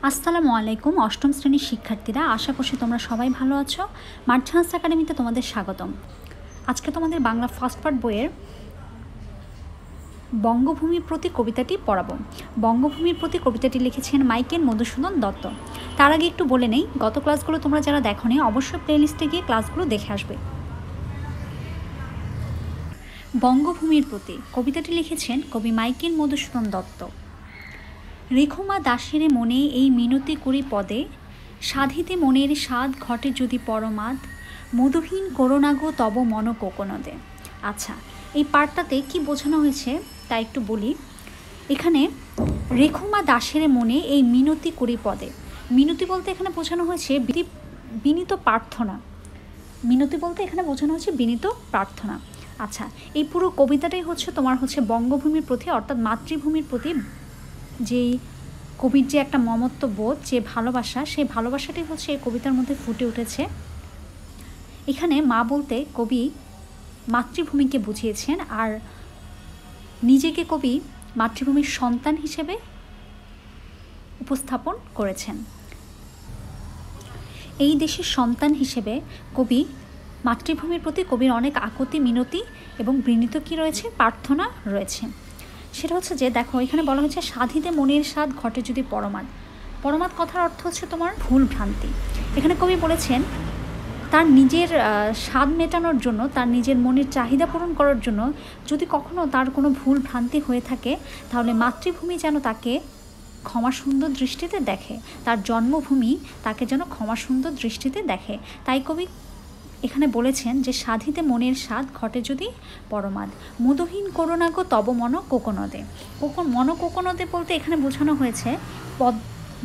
আসসালামু আলাইকুম অষ্টম শ্রেণীর শিক্ষার্থীরা, আশা করছি তোমরা সবাই ভালো আছো। মার্চেন্টস একাডেমিতে তোমাদের স্বাগতম। আজকে তোমাদের বাংলা ফার্স্ট পার্ট বইয়ের বঙ্গভূমির প্রতি কবিতাটি পড়াবো। বঙ্গভূমির প্রতি কবিতাটি লিখেছেন মাইকেল মধুসূদন দত্ত। তার আগে একটু বলে নেই, গত ক্লাসগুলো তোমরা যারা দেখোনি অবশ্যই প্লেলিস্টে গিয়ে ক্লাসগুলো দেখে আসবে। বঙ্গভূমির প্রতি কবিতাটি লিখেছেন কবি মাইকেল মধুসূদন দত্ত। রেখুমা দাসের মনে এই মিনতি করি পদে, সাধিতে মনের স্বাদ ঘটে যদি পরমাদ, মধুহীন করোনাগো তব মন কোকনদে। আচ্ছা, এই পার্টটাতে কি বোঝানো হয়েছে তা একটু বলি। এখানে রেখুমা দাসের মনে এই মিনতি করি পদে, মিনতি বলতে এখানে বোঝানো হয়েছে বিনীত প্রার্থনা। মিনতি বলতে এখানে বোঝানো হচ্ছে বিনীত প্রার্থনা। আচ্ছা, এই পুরো কবিতাটাই তোমার বঙ্গভূমির প্রতি অর্থাৎ মাতৃভূমির প্রতি যেই কবির যে একটা মমত্ব বোধ, যে ভালোবাসা, সেই ভালোবাসাটাই এই কবিতার মধ্যে ফুটে উঠেছে। এখানে মা বলতে কবি মাতৃভূমিকে বুঝিয়েছেন, আর নিজেকে কবি মাতৃভূমির সন্তান হিসেবে উপস্থাপন করেছেন। এই দেশের সন্তান হিসেবে কবি মাতৃভূমির প্রতি কবির অনেক আকুতি মিনতি এবং বিনীত কি রয়েছে, প্রার্থনা রয়েছে। সেটা যে দেখো, এখানে বলা হয়েছে সাধিতে মনের স্বাদ ঘটে যদি পরমাদ। পরমাদ কথার অর্থ তোমার ভুল ভ্রান্তি। এখানে কবি বলেছেন তার নিজের স্বাদ মেটানোর জন্য, তার নিজের মনের চাহিদা পূরণ করার জন্য যদি কখনো তার কোনো ভুল ভ্রান্তি হয়ে থাকে, তাহলে মাতৃভূমি যেন তাকে ক্ষমা সুন্দর দৃষ্টিতে দেখে, তার জন্মভূমি তাকে যেন ক্ষমা সুন্দর দৃষ্টিতে দেখে। তাই কবি এখানে বলেছেন যে সাধিতে মনের স্বাদ ঘটে যদি পরমাদ, মধুহীন করোনাগো তব মন কোকনদে। মন কোকনদে বলতে এখানে বোঝানো হয়েছে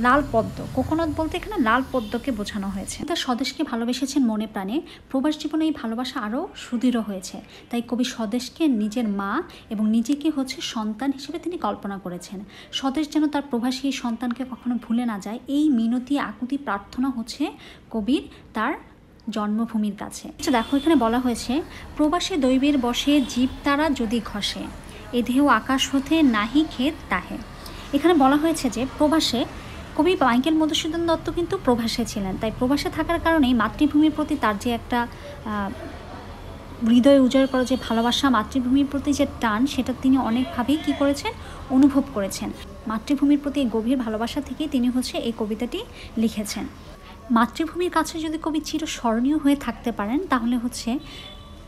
লাল পদ্ম। কোকনদ বলতে এখানে লাল পদ্মকে বোঝানো হয়েছে। তার স্বদেশকে ভালোবেসেছেন মনে প্রাণে, প্রবাস জীবনে এই ভালোবাসা আরও সুদৃঢ় হয়েছে। তাই কবি স্বদেশকে নিজের মা এবং নিজেকে সন্তান হিসেবে তিনি কল্পনা করেছেন। স্বদেশ যেন তার প্রবাসী এই সন্তানকে কখনো ভুলে না যায়, এই মিনতি আকুতি প্রার্থনা কবির তার জন্মভূমির কাছে। দেখো, এখানে বলা হয়েছে প্রবাসে দৈবের বসে জীব তারা যদি ঘষে, এ দেহ আকাশ হতে নাহি খেত তাহে। এখানে বলা হয়েছে যে প্রবাসে, কবি মাইকেল মধুসূদন দত্ত কিন্তু প্রবাসে ছিলেন। তাই প্রবাসে থাকার কারণেই মাতৃভূমির প্রতি তার যে একটা হৃদয় উজাড় করা যে ভালোবাসা, মাতৃভূমির প্রতি যে টান, সেটা তিনি অনেকভাবেই কী করেছেন, অনুভব করেছেন। মাতৃভূমির প্রতি এই গভীর ভালোবাসা থেকেই তিনি এই কবিতাটি লিখেছেন। মাতৃভূমির কাছে যদি কবি চিরস্মরণীয় হয়ে থাকতে পারেন, তাহলে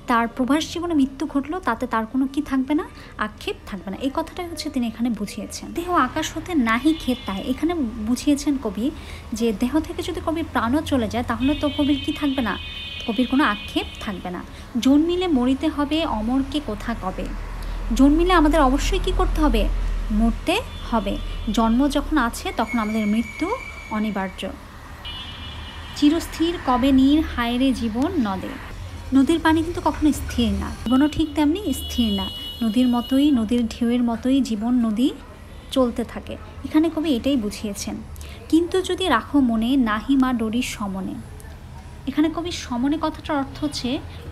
তার প্রবাস জীবনে মৃত্যু ঘটলো তাতে তার কোনো কি থাকবে না, আক্ষেপ থাকবে না। এই কথাটাই তিনি এখানে বুঝিয়েছেন। দেহ আকাশ হতে নাহি খেত তাহে, এখানে বুঝিয়েছেন কবি যে দেহ থেকে যদি কবির প্রাণও চলে যায়, তাহলে তো কবির কি থাকবে না, কবির কোনো আক্ষেপ থাকবে না। জন্মিলে মরিতে হবে অমরকে কোথা কবে। জন্মিলে আমাদের অবশ্যই কি করতে হবে, মরতে হবে। জন্ম যখন আছে তখন আমাদের মৃত্যু অনিবার্য। চিরস্থির কবে নীর হায়রে জীবন নদে। নদীর পানি কিন্তু কখনো স্থির না, জীবনও ঠিক তেমনি স্থির না। নদীর মতোই, নদীর ঢেউয়ের মতোই জীবন নদী চলতে থাকে। এখানে কবি এটাই বুঝিয়েছেন। কিন্তু যদি রাখো মনে নাহি মা ডোরির সমনে। এখানে কবি সমনে কথাটার অর্থ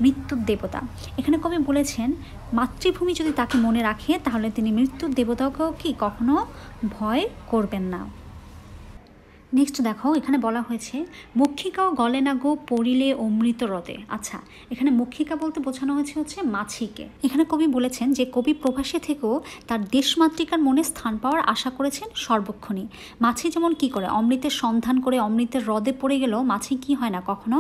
মৃত্যুর দেবতা। এখানে কবি বলেছেন মাতৃভূমি যদি তাকে মনে রাখে, তাহলে তিনি মৃত্যুর দেবতাকেও কি কখনো ভয় করবেন না। নেক্সট দেখো, এখানে বলা হয়েছে মক্ষিকাও গলে না গো পড়িলে অমৃত হ্রদে। আচ্ছা, এখানে মক্ষিকা বলতে বোঝানো হয়েছে মাছিকে। এখানে কবি বলেছেন যে কবি প্রবাসে থেকেও তার দেশমাতৃকার মনে স্থান পাওয়ার আশা করেছেন সর্বক্ষণই। মাছি যেমন কি করে অমৃতের সন্ধান করে অমৃতের হ্রদে পড়ে গেলেও মাছি কি হয় না, কখনো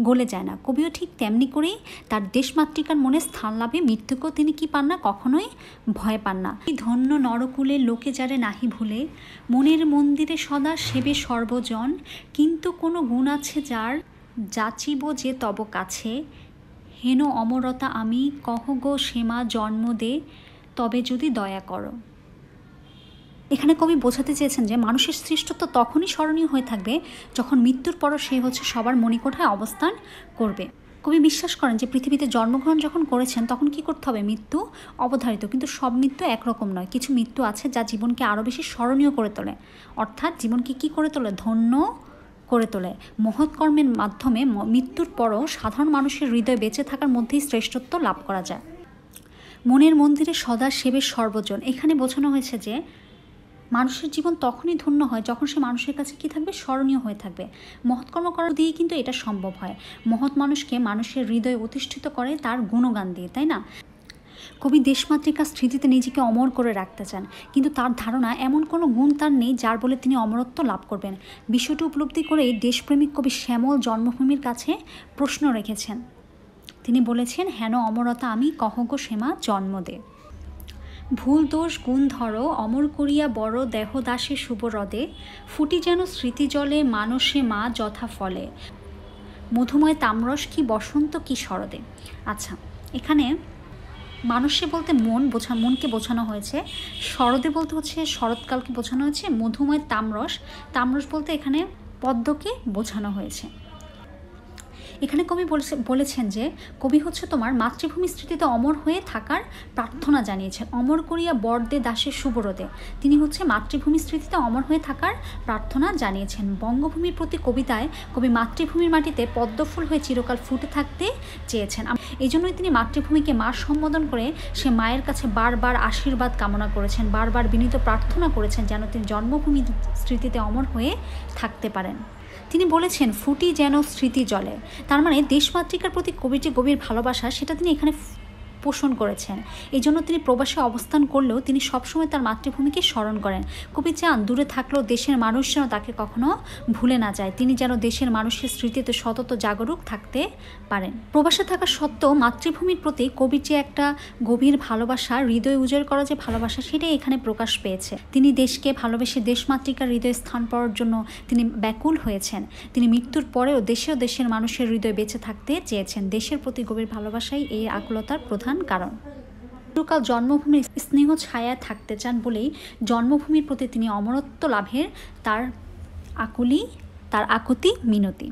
গলে যায় না, কবিও ঠিক তেমনি করেই তার দেশমাতৃকার মনে স্থান লাভে মৃত্যুকেও তিনি কি পান না, কখনোই ভয় পান না। ধন্য নরকুলে লোকে যারে নাহি ভুলে, মনের মন্দিরে সদা সেবে সর্বজন, কিন্তু কোনো গুণ আছে যার যাচিব যে তব কাছে, হেন অমরতা আমি কহ গো সেমা জন্ম দে, তবে যদি দয়া করো। এখানে কবি বোঝাতে চেয়েছেন যে মানুষের শ্রেষ্ঠত্ব তখনই স্মরণীয় হয়ে থাকবে যখন মৃত্যুর পরও সে সবার মণিকোঠায় অবস্থান করবে। কবি বিশ্বাস করেন যে পৃথিবীতে জন্মগ্রহণ যখন করেছেন তখন কি করতে হবে, মৃত্যু অবধারিত। কিন্তু সব মৃত্যু একরকম নয়, কিছু মৃত্যু আছে যা জীবনকে আরও বেশি স্মরণীয় করে তোলে, অর্থাৎ জীবনকে কি করে তোলে, ধন্য করে তোলে। মহৎ কর্মের মাধ্যমে মৃত্যুর পরও সাধারণ মানুষের হৃদয়ে বেঁচে থাকার মধ্যেই শ্রেষ্ঠত্ব লাভ করা যায়। মনের মন্দিরে সদা সেবে সর্বজন, এখানে বোঝানো হয়েছে যে মানুষের জীবন তখনই ধন্য হয় যখন সে মানুষের কাছে কী থাকবে, স্মরণীয় হয়ে থাকবে। মহৎ কর্ম করার দিয়েই কিন্তু এটা সম্ভব হয়। মহৎ মানুষকে মানুষের হৃদয়ে অধিষ্ঠিত করে তার গুণগান দিয়ে, তাই না? কবি দেশমাতৃকার স্মৃতিতে নিজেকে অমর করে রাখতে চান, কিন্তু তার ধারণা এমন কোনো গুণ তার নেই যার বলে তিনি অমরত্ব লাভ করবেন। বিষয়টি উপলব্ধি করেই দেশপ্রেমিক কবি শ্যামল জন্মভূমির কাছে প্রশ্ন রেখেছেন। তিনি বলেছেন, হেন অমরতা আমি কহগ সেমা জন্ম দে। ভুল দোষ গুণ ধরো অমর করিয়া বড় দেহদাসে শুভরদে, ফুটি যেন স্মৃতি জলে মানসে মা যথা ফলে, মধুময় তাম্রস কি বসন্ত কি শরদে। আচ্ছা, এখানে মানুষে বলতে মনকে বোঝানো হয়েছে, শরদে বলতে হচ্ছে শরৎকালকে বোঝানো হয়েছে, মধুময় তাম্রস বলতে এখানে পদ্মকে বোঝানো হয়েছে। এখানে কবি বলেছেন যে কবি হচ্ছে তোমার মাতৃভূমি স্মৃতিতে অমর হয়ে থাকার প্রার্থনা জানিয়েছেন। অমর করিয়া বরদে দাসের শুভরদে, তিনি হচ্ছে মাতৃভূমি স্মৃতিতে অমর হয়ে থাকার প্রার্থনা জানিয়েছেন। বঙ্গভূমির প্রতি কবিতায় কবি মাতৃভূমির মাটিতে পদ্মফুল হয়ে চিরকাল ফুটে থাকতে চেয়েছেন। এই জন্যই তিনি মাতৃভূমিকে মা সম্বোধন করে সে মায়ের কাছে বারবার আশীর্বাদ কামনা করেছেন, বারবার বিনীত প্রার্থনা করেছেন যেন তিনি জন্মভূমির স্মৃতিতে অমর হয়ে থাকতে পারেন। তিনি বলেছেন, ফুটি যেন স্মৃতি জলে। তার মানে দেশমাতৃকার প্রতি কবির যে গভীর ভালোবাসা সেটা তিনি এখানে পোষণ করেছেন। এই জন্য তিনি প্রবাসে অবস্থান করলেও তিনি সবসময় তার মাতৃভূমিকে স্মরণ করেন। কবি চান দূরে থাকলেও দেশের মানুষ যেন তাকে কখনো ভুলে না যায়, তিনি যেন দেশের মানুষের স্মৃতিতে সতত জাগরুক থাকতে পারেন। প্রবাসে থাকা সত্ত্বেও মাতৃভূমির প্রতি কবির যে একটা গভীর ভালোবাসা, হৃদয় উজাড় করা যে ভালোবাসা, সেটাই এখানে প্রকাশ পেয়েছে। তিনি দেশকে ভালোবেসে দেশমাতৃকার হৃদয়ে স্থান পাওয়ার জন্য তিনি ব্যাকুল হয়েছেন। তিনি মৃত্যুর পরেও দেশের মানুষের হৃদয়ে বেঁচে থাকতে চেয়েছেন। দেশের প্রতি গভীর ভালোবাসাই এই আকুলতার প্রধান কারণ। চিরকাল জন্মভূমির স্নেহ ছায়ায় থাকতে চান বলেই জন্মভূমির প্রতি তিনি অমরত্ব লাভের তার আকুতি মিনতি।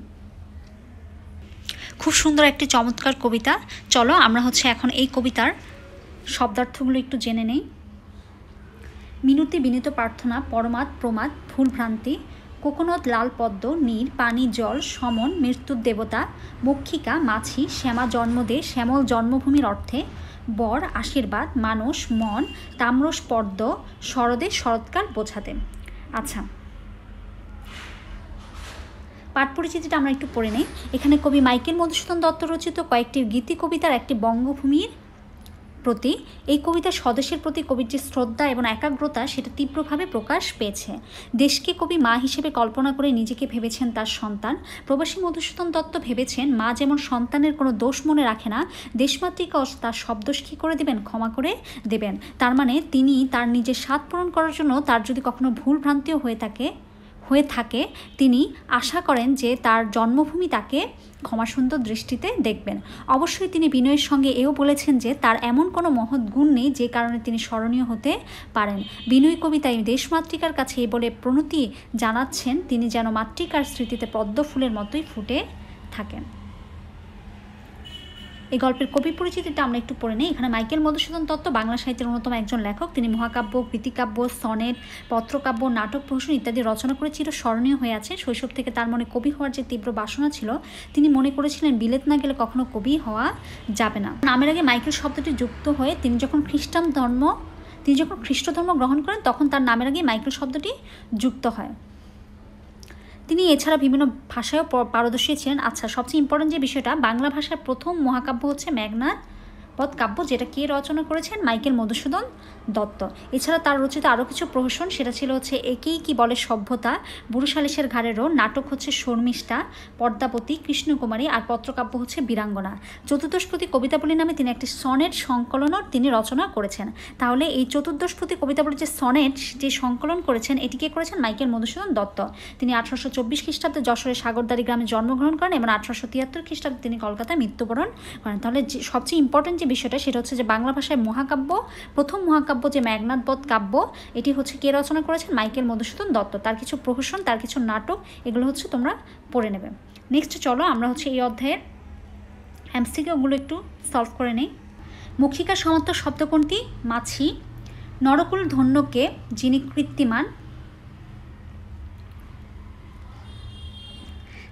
খুব সুন্দর একটি চমৎকার কবিতা। চলো আমরা এখন এই কবিতার শব্দার্থগুলো একটু জেনে নেই। মিনতি বিনীত প্রার্থনা, পরমাদ প্রমাদ ভুল ভ্রান্তি, কোকোনদ লাল পদ্ম নীর পানি জল সমন মৃত্যুর দেবতা, মক্ষিকা মাছি শ্যামা জন্মদে শ্যামল জন্মভূমির অর্থে, বর আশীর্বাদ মানস মন তাম্রস পদ্ম শরদে শরৎকাল বোঝাতে। আচ্ছা, পাঠ পরিচিতিটা আমরা একটু পড়ে নেই। এখানে কবি মাইকেল মধুসূদন দত্ত রচিত কয়েকটি গীতি কবিতার একটি বঙ্গভূমির প্রতি, এই কবিতার স্বদেশের প্রতি কবির যে শ্রদ্ধা এবং একাগ্রতা সেটা তীব্রভাবে প্রকাশ পেয়েছে। দেশকে কবি মা হিসেবে কল্পনা করে নিজেকে ভেবেছেন তার সন্তান। প্রবাসী মধুসূদন দত্ত ভেবেছেন মা যেমন সন্তানের কোনো দোষ মনে রাখে না, দেশমাতৃকাও তার সব দোষ কী করে দেবেন, ক্ষমা করে দেবেন। তার মানে তিনি তার নিজের স্বাদ পূরণ করার জন্য তার যদি কখনো ভুল ভ্রান্তিও হয়ে থাকে তিনি আশা করেন যে তার জন্মভূমি তাকে ক্ষমাসুন্দর দৃষ্টিতে দেখবেন। অবশ্যই তিনি বিনয়ের সঙ্গে এও বলেছেন যে তার এমন কোনো মহৎ গুণ নেই যে কারণে তিনি স্মরণীয় হতে পারেন। বিনয় কবিতায় দেশমাতৃকার কাছে এই বলে প্রণতি জানাচ্ছেন তিনি যেন মাতৃকার স্মৃতিতে পদ্ম ফুলের মতোই ফুটে থাকেন। এই গল্পের কবি পরিচিতিটা আমরা একটু পড়ে নিই। এখানে মাইকেল মধুসূদন দত্ত বাংলা সাহিত্যের অন্যতম একজন লেখক। তিনি মহাকাব্য, গীতিকাব্য, সনেট, পত্রকাব্য, নাটক, প্রহসন ইত্যাদি রচনা করে চিরস্মরণীয় হয়ে আছে। শৈশব থেকে তার মনে কবি হওয়ার যে তীব্র বাসনা ছিল, তিনি মনে করেছিলেন বিলেত না গেলে কখনো কবি হওয়া যাবে না। নামের আগে মাইকেল শব্দটি যুক্ত হয়ে তিনি যখন খ্রিস্ট ধর্ম গ্রহণ করেন তখন তার নামের আগে মাইকেল শব্দটি যুক্ত হয়। তিনি এছাড়া বিভিন্ন ভাষায়ও পারদর্শী ছিলেন। আচ্ছা, সবচেয়ে ইম্পর্টেন্ট যে বিষয়টা, বাংলা ভাষার প্রথম মহাকাব্য হচ্ছে মেঘনাদ বধ কাব্য, যেটা কে রচনা করেছেন, মাইকেল মধুসূদন দত্ত। এছাড়া তার রচিত আরও কিছু প্রহসন, সেটা ছিল একেই কি বলে সভ্যতা, বুড়ো সালিশের ঘাড়েরও, নাটক হচ্ছে শর্মিষ্ঠা, পদ্মাবতী, কৃষ্ণকুমারী, আর পত্রকাব্য হচ্ছে বীরাঙ্গনা। চতুর্দশপতি কবিতাবলী নামে তিনি একটি সনেট সংকলনও তিনি রচনা করেছেন। তাহলে এই চতুর্দশপতি কবিতাবলীর যে সনেট যে সংকলন করেছেন, এটি কে করেছেন, মাইকেল মধুসূদন দত্ত। তিনি 1824 খ্রিস্টাব্দে যশোরের সাগরদাড়ি গ্রামে জন্মগ্রহণ করেন এবং 1873 খ্রিস্টাব্দে তিনি কলকাতায় মৃত্যুবরণ করেন। তাহলে সবচেয়ে ইম্পর্টেন্ট যে বিষয়টা সেটা হচ্ছে যে বাংলা ভাষায় মহাকাব্য, প্রথম মহাকাব্য যে মেঘনাদ বধ কাব্য, এটি হচ্ছে কে রচনা করেছেন, মাইকেল মধুসূদন দত্ত। তার কিছু প্রহসন, তার কিছু নাটক, এগুলো হচ্ছে তোমরা পড়ে নেবে। নেক্সট চলো আমরা এই অধ্যায়ের এমসিকিউগুলো একটু সলভ করে নেই। মক্ষিকা সমার্থক শব্দ কোনটি, মাছি। নরকুল ধন্যকে যিনি কৃত্তিমান,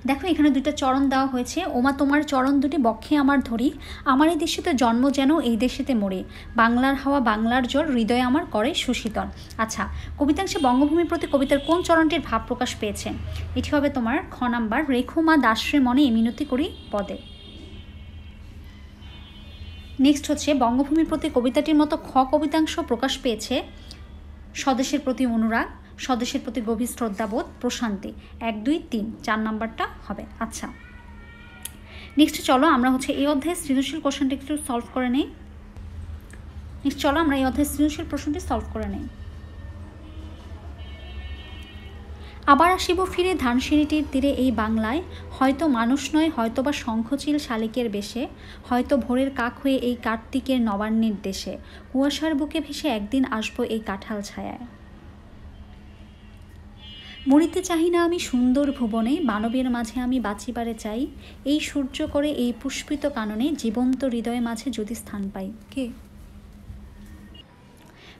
দেখো এখানে দুইটা চরণ দেওয়া হয়েছে। ওমা তোমার চরণ দুটি বক্ষে আমার ধরি, আমার এই দেশেতে জন্ম যেন এই দেশেতে মরি, বাংলার হাওয়া বাংলার জল হৃদয়ে আমার করে সুশীতল। আচ্ছা, কবিতাংশে বঙ্গভূমির প্রতি কবিতার কোন চরণটির ভাব প্রকাশ পেয়েছে? এটি হবে তোমার খ নাম্বার, রেখো মা দাসরে মনে মিনতি করি পদে। নেক্সট হচ্ছে বঙ্গভূমির প্রতি কবিতাটির মতো খ কবিতাংশ প্রকাশ পেয়েছে স্বদেশের প্রতি অনুরাগ, স্বদেশের প্রতি গভীর শ্রদ্ধাবোধ, প্রশান্তি। 1, 2, 3, 4 নাম্বারটা হবে। আচ্ছা, নেক্সট চলো আমরা হচ্ছে এই অধ্যায়ে সৃজনশীল কোশ্চেনটা একটু সলভ করে নেই। নেক্সট চলো আমরা এই অধ্যায়ে সৃজনশীল প্রশ্নটি সলভ করে নেই। আবার আসিব ফিরে ধানসিঁড়িটির তীরে এই বাংলায়, হয়তো মানুষ নয় হয়তো বা শঙ্খচিল শালিকের বেশে, হয়তো ভোরের কাক হয়ে এই কার্তিকের নবান্নের দেশে, কুয়াশার বুকে ভেসে একদিন আসবো এই কাঁঠাল ছায়ায়। মরিতে চাহি না আমি সুন্দর ভুবনে, মানবের মাঝে আমি বাঁচিবারে চাই, এই সূর্য করে এই পুষ্পিত কাননে, জীবন্ত হৃদয়ে মাঝে যদি স্থান পাই। কে?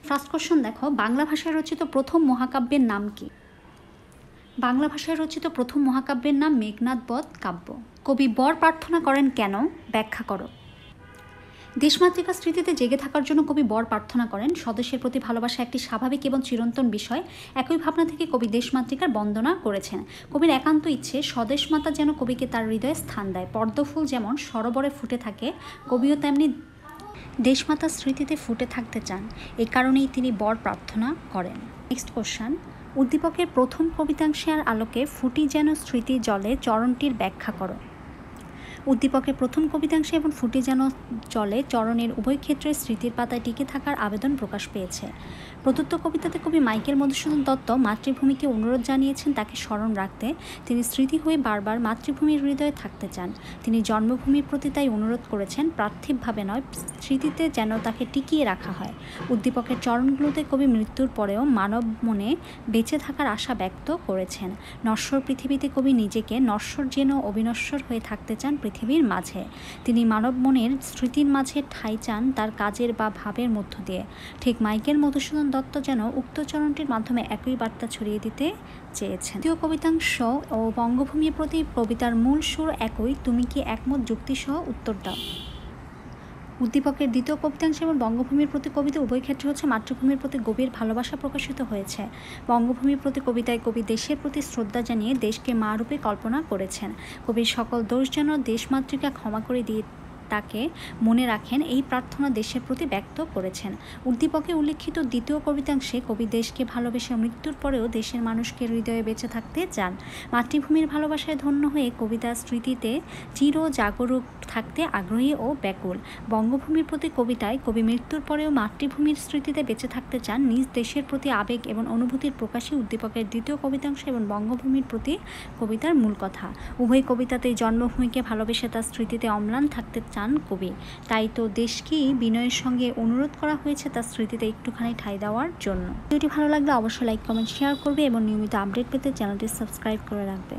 ফার্স্ট কোশ্চেন দেখো, বাংলা ভাষায় রচিত প্রথম মহাকাব্যের নাম কি? বাংলা ভাষায় রচিত প্রথম মহাকাব্যের নাম মেঘনাদ বধ কাব্য। কবি বর প্রার্থনা করেন কেন? ব্যাখ্যা করো। দেশমাতৃকা স্মৃতিতে জেগে থাকার জন্য কবি বর প্রার্থনা করেন। স্বদেশের প্রতি ভালোবাসা একটি স্বাভাবিক এবং চিরন্তন বিষয়। একই ভাবনা থেকে কবি দেশমাতৃকার বন্দনা করেছেন। কবির একান্ত ইচ্ছে স্বদেশ মাতা যেন কবিকে তার হৃদয়ে স্থান দেয়। পদ্মফুল যেমন সরোবরে ফুটে থাকে, কবিও তেমনি দেশমাতার স্মৃতিতে ফুটে থাকতে চান। এই কারণেই তিনি বর প্রার্থনা করেন। নেক্সট কোশ্চেন, উদ্দীপকের প্রথম কবিতাংশের আলোকে ফুটি যেন স্মৃতি জলে চরণটির ব্যাখ্যা করো। উদ্দীপকের প্রথম কবিতাংশে এবং ফুটি যেন জলে চরণের উভয় ক্ষেত্রে স্মৃতির পাতায় টিকে থাকার আবেদন প্রকাশ পেয়েছে। প্রদত্ত কবিতাতে কবি মাইকেল মধুসূদন দত্ত মাতৃভূমিকে অনুরোধ জানিয়েছেন তাকে স্মরণ রাখতে। তিনি স্মৃতি হয়ে বারবার মাতৃভূমির হৃদয়ে থাকতে চান। তিনি জন্মভূমির প্রতি তাই অনুরোধ করেছেন, পার্থিবভাবে নয়, স্মৃতিতে যেন তাকে টিকিয়ে রাখা হয়। উদ্দীপকের চরণগুলোতে কবি মৃত্যুর পরেও মানব মনে বেঁচে থাকার আশা ব্যক্ত করেছেন। নশ্বর পৃথিবীতে কবি নিজেকে নশ্বর যেন অবিনশ্বর হয়ে থাকতে চান পৃথিবীর মাঝে। তিনি মানব মনের স্মৃতির মাঝে ঠাঁই চান তার কাজের বা ভাবের মধ্য দিয়ে। ঠিক মাইকেল মধুসূদন দত্ত যেন উক্ত চরণটির মাধ্যমে একই বার্তা ছড়িয়ে দিতে চেয়েছেন। দ্বিতীয় কবিতাংশ ও বঙ্গভূমির প্রতি কবিতার মূল সুর একই, তুমি কি একমত? যুক্তিসহ উত্তর দাও। উদ্দীপকের দ্বিতীয় কবিতাংশ এবং বঙ্গভূমির প্রতি কবিতা উভয় ক্ষেত্রে হচ্ছে মাতৃভূমির প্রতি গভীর ভালোবাসা প্রকাশিত হয়েছে। বঙ্গভূমির প্রতি কবিতায় কবি দেশের প্রতি শ্রদ্ধা জানিয়ে দেশকে মা রূপে কল্পনা করেছেন। কবির সকল দোষ যেন দেশমাতৃকা ক্ষমা করে দিয়ে তাকে মনে রাখেন, এই প্রার্থনা দেশের প্রতি ব্যক্ত করেছেন। উদ্দীপকে উল্লেখিত দ্বিতীয় কবিতাংশে কবি দেশকে ভালোবেসে মৃত্যুর পরেও দেশের মানুষকে হৃদয়ে বেঁচে থাকতে চান। মাতৃভূমির ভালোবাসায় ধন্য হয়ে কবিতার স্মৃতিতে চির জাগরুক থাকতে আগ্রহী ও ব্যাকুল। বঙ্গভূমির প্রতি কবিতায় কবি মৃত্যুর পরেও মাতৃভূমির স্মৃতিতে বেঁচে থাকতে চান। নিজ দেশের প্রতি আবেগ এবং অনুভূতির প্রকাশই উদ্দীপকের দ্বিতীয় কবিতাংশ এবং বঙ্গভূমির প্রতি কবিতার মূল কথা। উভয় কবিতাতেই জন্মভূমিকে ভালোবেসে তার স্মৃতিতে অম্লান থাকতে চান কবি। তাই তো দেশকেই বিনয়ের সঙ্গে অনুরোধ করা হয়েছে তার স্মৃতিতে একটুখানি ঠাঁই দেওয়ার জন্য। ভিডিওটি ভালো লাগলে অবশ্যই লাইক, কমেন্ট, শেয়ার করবে এবং নিয়মিত আপডেট পেতে চ্যানেলটি সাবস্ক্রাইব করে রাখবে।